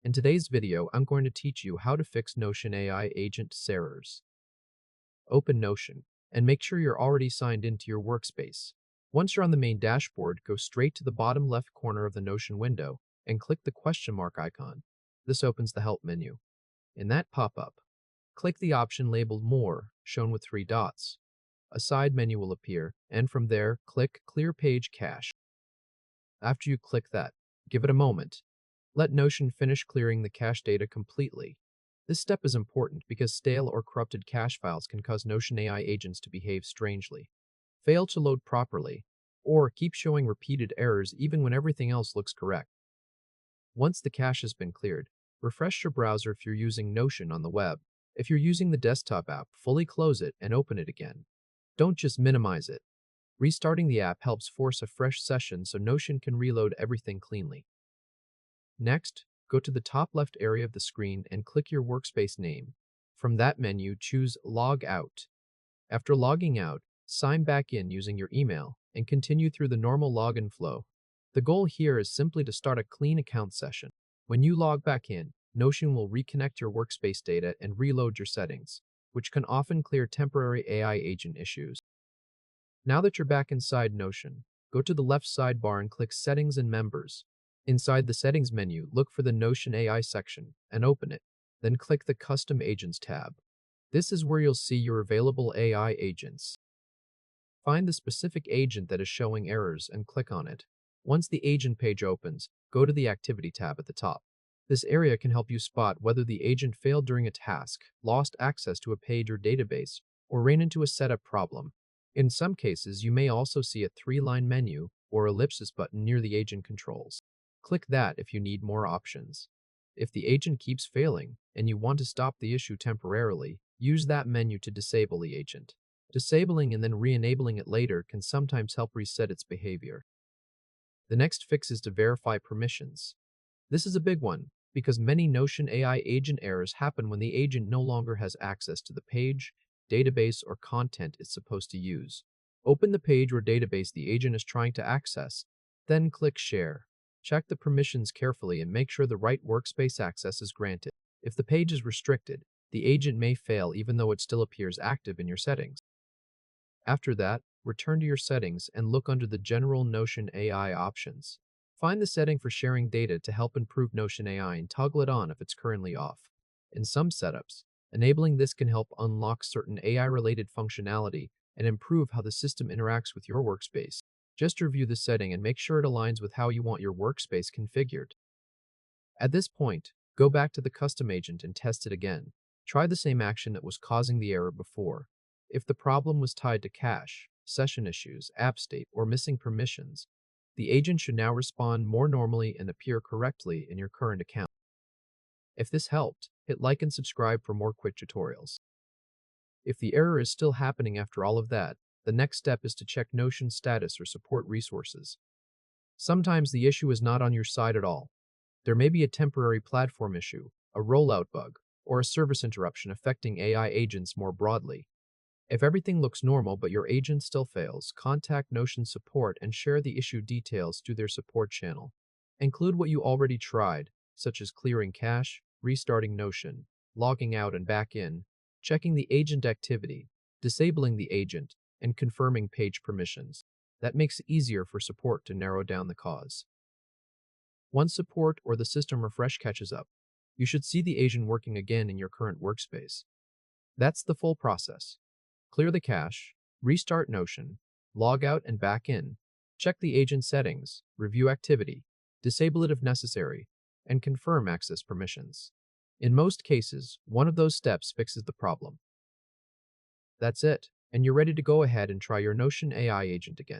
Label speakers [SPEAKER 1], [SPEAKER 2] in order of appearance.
[SPEAKER 1] In today's video, I'm going to teach you how to fix Notion AI agent errors. Open Notion and make sure you're already signed into your workspace. Once you're on the main dashboard, go straight to the bottom left corner of the Notion window and click the question mark icon. This opens the Help menu. In that pop-up, click the option labeled More, shown with 3 dots. A side menu will appear, and from there, click Clear Page Cache. After you click that, give it a moment. Let Notion finish clearing the cache data completely. This step is important because stale or corrupted cache files can cause Notion AI agents to behave strangely, fail to load properly, or keep showing repeated errors even when everything else looks correct. Once the cache has been cleared, refresh your browser if you're using Notion on the web. If you're using the desktop app, fully close it and open it again. Don't just minimize it. Restarting the app helps force a fresh session so Notion can reload everything cleanly. Next, go to the top left area of the screen and click your workspace name. From that menu, choose Log Out. After logging out, sign back in using your email and continue through the normal login flow. The goal here is simply to start a clean account session. When you log back in, Notion will reconnect your workspace data and reload your settings, which can often clear temporary AI agent issues. Now that you're back inside Notion, go to the left sidebar and click Settings and Members. Inside the Settings menu, look for the Notion AI section and open it. Then click the Custom Agents tab. This is where you'll see your available AI agents. Find the specific agent that is showing errors and click on it. Once the agent page opens, go to the Activity tab at the top. This area can help you spot whether the agent failed during a task, lost access to a page or database, or ran into a setup problem. In some cases, you may also see a 3-line menu or ellipsis button near the agent controls. Click that if you need more options. If the agent keeps failing and you want to stop the issue temporarily, use that menu to disable the agent. Disabling and then re-enabling it later can sometimes help reset its behavior. The next fix is to verify permissions. This is a big one because many Notion AI agent errors happen when the agent no longer has access to the page, database, or content it's supposed to use. Open the page or database the agent is trying to access, then click Share. Check the permissions carefully and make sure the right workspace access is granted. If the page is restricted, the agent may fail even though it still appears active in your settings. After that, return to your settings and look under the General Notion AI options. Find the setting for sharing data to help improve Notion AI and toggle it on if it's currently off. In some setups, enabling this can help unlock certain AI-related functionality and improve how the system interacts with your workspace. Just review the setting and make sure it aligns with how you want your workspace configured. At this point, go back to the custom agent and test it again. Try the same action that was causing the error before. If the problem was tied to cache, session issues, app state, or missing permissions, the agent should now respond more normally and appear correctly in your current account. If this helped, hit like and subscribe for more quick tutorials. If the error is still happening after all of that, the next step is to check Notion status or support resources. Sometimes the issue is not on your side at all. There may be a temporary platform issue, a rollout bug, or a service interruption affecting AI agents more broadly. If everything looks normal but your agent still fails, contact Notion support and share the issue details through their support channel. Include what you already tried, such as clearing cache, restarting Notion, logging out and back in, checking the agent activity, disabling the agent, and confirming page permissions. That makes it easier for support to narrow down the cause. Once support or the system refresh catches up, you should see the agent working again in your current workspace. That's the full process. Clear the cache, restart Notion, log out and back in, check the agent settings, review activity, disable it if necessary, and confirm access permissions. In most cases, one of those steps fixes the problem. That's it, and you're ready to go ahead and try your Notion AI agent again.